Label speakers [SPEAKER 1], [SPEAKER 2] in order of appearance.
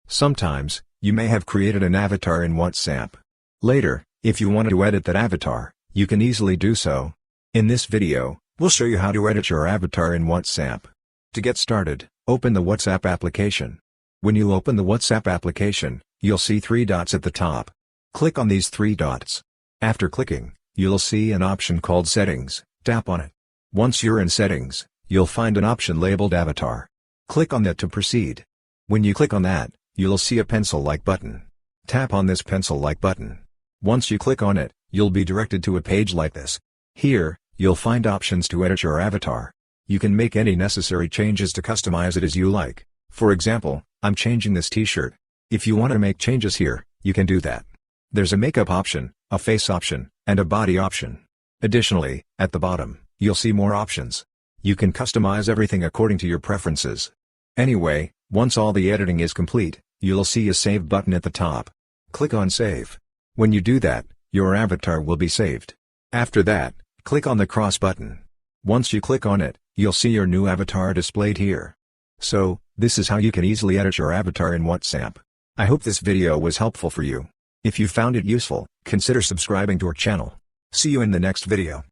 [SPEAKER 1] Sometimes, you may have created an avatar in WhatsApp. Later, if you want to edit that avatar, you can easily do so. In this video, we'll show you how to edit your avatar in WhatsApp. To get started, open the WhatsApp application. When you open the WhatsApp application, you'll see 3 dots at the top. Click on these 3 dots. After clicking, you'll see an option called Settings. Tap on it. Once you're in Settings, you'll find an option labeled Avatar. Click on that to proceed. When you click on that, you'll see a pencil-like button. Tap on this pencil-like button. Once you click on it, you'll be directed to a page like this. Here, you'll find options to edit your avatar. You can make any necessary changes to customize it as you like. For example, I'm changing this t-shirt. If you want to make changes here, you can do that. There's a makeup option, a face option, and a body option. Additionally, at the bottom, you'll see more options. You can customize everything according to your preferences. Anyway, once all the editing is complete, you'll see a Save button at the top. Click on Save. When you do that, your avatar will be saved. After that, click on the cross button. Once you click on it, you'll see your new avatar displayed here. So, this is how you can easily edit your avatar in WhatsApp. I hope this video was helpful for you. If you found it useful, consider subscribing to our channel. See you in the next video.